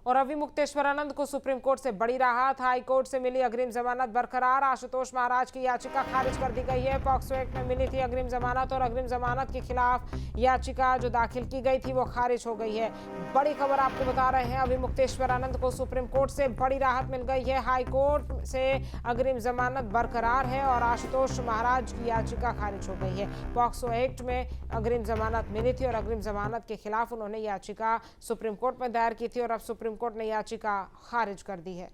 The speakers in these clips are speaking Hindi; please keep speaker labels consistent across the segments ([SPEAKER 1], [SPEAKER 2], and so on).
[SPEAKER 1] और अविमुक्तेश्वरानंद को सुप्रीम कोर्ट से बड़ी राहत। हाई कोर्ट से मिली अग्रिम जमानत बरकरार। आशुतोष महाराज की याचिका खारिज कर दी गई है। पॉक्सो एक्ट में मिली थी अग्रिम जमानत और अग्रिम जमानत के खिलाफ याचिका जो दाखिल की गई थी वो खारिज हो गई है। बड़ी खबर आपको बता रहे हैं, अविमुक्तेश्वरानंद को सुप्रीम कोर्ट से बड़ी राहत मिल गई है। हाई कोर्ट से अग्रिम जमानत बरकरार है और आशुतोष महाराज की याचिका खारिज हो गई है। पॉक्सो एक्ट में अग्रिम जमानत मिली थी और अग्रिम जमानत के खिलाफ उन्होंने याचिका सुप्रीम कोर्ट में दायर की थी और अब सुप्रीम कोर्ट ने याचिका खारिज कर दी है।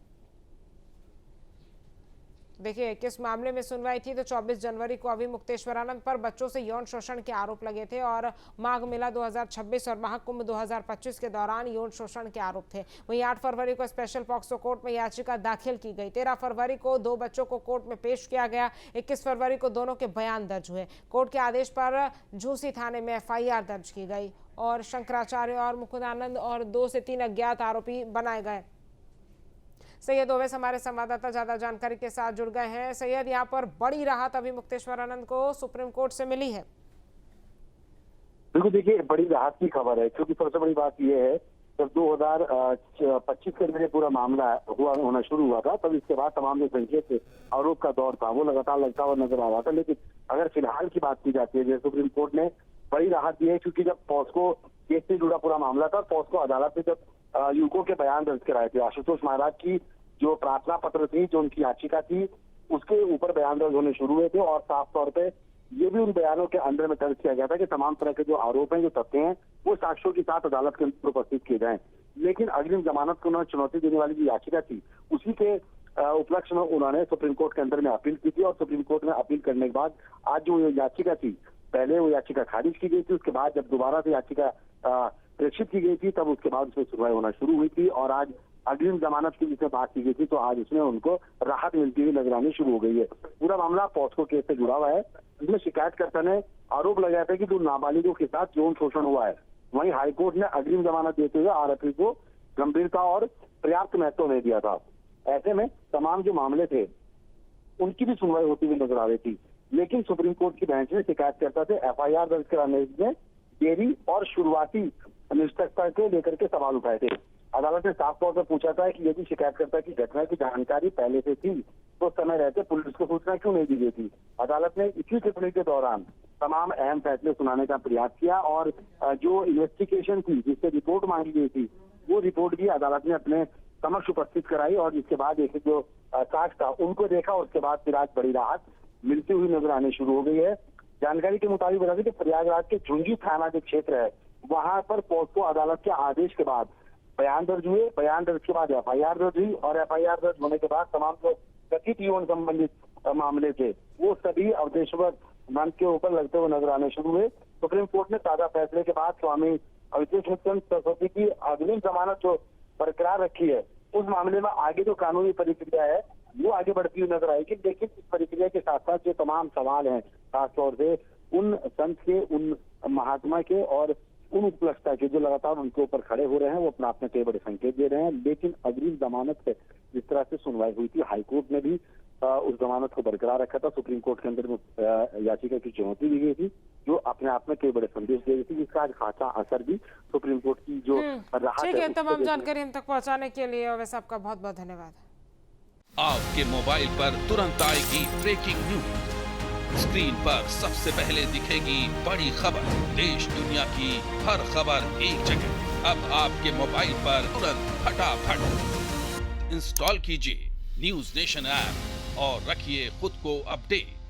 [SPEAKER 1] देखिए, किस मामले में सुनवाई थी तो 24 जनवरी को अविमुक्तेश्वरानंद पर बच्चों से यौन शोषण के आरोप लगे थे और माघ मेला 2026 और महाकुंभ 2025 के दौरान यौन शोषण के आरोप थे। वहीं 8 फरवरी को स्पेशल पॉक्सो कोर्ट में याचिका दाखिल की गई। 13 फरवरी को 2 बच्चों को कोर्ट में पेश किया गया। 21 फरवरी को दोनों के बयान दर्ज हुए। कोर्ट के आदेश पर झूसी थाने में FIR दर्ज की गई और शंकराचार्य और मुकुंदानंद और 2 से 3 अज्ञात आरोपी बनाए गए। सैयद ओवैस हमारे संवाददाता ज्यादा जानकारी के साथ जुड़ गए हैं। सैयद, यहाँ पर बड़ी राहत अविमुक्तेश्वरानंद को सुप्रीम कोर्ट से मिली है।
[SPEAKER 2] बिल्कुल, देखिए बड़ी राहत की खबर है क्योंकि सबसे बड़ी बात यह है जब 2025 के अंदर पूरा मामला होना शुरू हुआ था तब इसके बाद तमाम जो संकेत थे, आरोप का दौर था, वो लगातार लगता हुआ नजर आ रहा था। लेकिन अगर फिलहाल की बात की जाती है, जैसे सुप्रीम कोर्ट ने बड़ी राहत दी है क्योंकि जब पॉस्को केस से जुड़ा पूरा मामला था, पॉस्को अदालत ने जब युवकों के बयान दर्ज कराए थे, आशुतोष महाराज की जो प्रार्थना पत्र थी, जो उनकी याचिका थी, उसके ऊपर बयान दर्ज होने शुरू हुए थे और साफ तौर पे ये भी उन बयानों के अंदर में दर्ज किया गया था कि तमाम तरह के जो आरोप हैं, जो तथ्य हैं, वो साक्ष्यों के साथ अदालत के अंदर उपस्थित किए जाएं। लेकिन अग्रिम जमानत को उन्होंने चुनौती देने वाली जो याचिका थी, उसी के उपलक्ष्य में उन्होंने सुप्रीम कोर्ट के अंदर में अपील की थी और सुप्रीम कोर्ट में अपील करने के बाद आज जो याचिका थी, पहले वो याचिका खारिज की गई थी, उसके बाद जब दोबारा से याचिका प्रेषित की गई थी तब उसके बाद उसमें सुनवाई होना शुरू हुई थी और आज अग्रिम जमानत की जिसमें बात की गई थी तो आज उसमें उनको राहत मिलती हुई नजर आनी शुरू हो गई है। पूरा मामला पॉस्को केस से जुड़ा हुआ है, जिसमें शिकायतकर्ता ने आरोप लगाया था कि 2 नाबालिगों के साथ यौन शोषण हुआ है। वहीं हाईकोर्ट ने अग्रिम जमानत देते हुए आरोपी को गंभीरता और पर्याप्त महत्व नहीं दिया था। ऐसे में तमाम जो मामले थे उनकी भी सुनवाई होती हुई नजर आ रही थी। लेकिन सुप्रीम कोर्ट की बेंच ने शिकायतकर्ता से FIR दर्ज कराने में देरी और शुरुआती निष्पक्षता को लेकर के सवाल उठाए थे। अदालत ने साफ तौर पर पूछा था कि यदि शिकायतकर्ता की घटना की जानकारी पहले से थी तो समय रहते पुलिस को सूचना क्यों नहीं दी गई थी। अदालत ने इसी टिप्पणी के दौरान तमाम अहम फैसले सुनाने का प्रयास किया और जो इन्वेस्टिगेशन थी, जिससे रिपोर्ट मांगी गई थी, वो रिपोर्ट भी अदालत ने अपने समक्ष उपस्थित कराई और जिसके बाद एक जो साक्ष्य था उनको देखा और उसके बाद फिर आज बड़ी राहत मिलती हुई नजर आनी शुरू हो गई है। जानकारी के मुताबिक बता दें कि प्रयागराज के झुंझी थाना जो क्षेत्र है, वहां पर पॉस्को अदालत के आदेश के बाद बयान दर्ज हुए। बयान दर्ज के बाद FIR दर्ज हुई और FIR दर्ज होने के बाद तमाम जो कथित यौन संबंधित मामले थे वो सभी अवधेश्वर मंच के ऊपर लगते हुए नजर आने शुरू हुए। सुप्रीम कोर्ट ने ताजा फैसले के बाद स्वामी अवधेश्वर सरस्वती की अग्रिम जमानत जो बरकरार रखी है, उस मामले में आगे जो कानूनी प्रक्रिया है वो आगे बढ़ती हुई नजर आएगी। लेकिन इस प्रक्रिया के साथ साथ जो तमाम सवाल हैं, खासतौर से उन संत के, उन महात्मा के और उन उपलक्षता के जो लगातार उनके ऊपर खड़े हो रहे हैं, वो अपना अपने कई बड़े संकेत दे रहे हैं। लेकिन अग्रिम जमानत पे जिस तरह से सुनवाई हुई थी, हाईकोर्ट ने भी उस जमानत को बरकरार रखा था। सुप्रीम कोर्ट के अंदर याचिका की चुनौती दी गई थी, जो अपने आप में कई बड़े संदेश दे रही थी, जिसका आज खासा असर भी सुप्रीम कोर्ट की जो राहत
[SPEAKER 1] है। तमाम जानकारी हम तक पहुंचाने के लिए वैसे आपका बहुत बहुत धन्यवाद।
[SPEAKER 3] आपके मोबाइल पर तुरंत आएगी ब्रेकिंग न्यूज, स्क्रीन पर सबसे पहले दिखेगी बड़ी खबर, देश दुनिया की हर खबर एक जगह। अब आपके मोबाइल पर तुरंत फटाफट इंस्टॉल कीजिए न्यूज़ नेशन ऐप और रखिए खुद को अपडेट।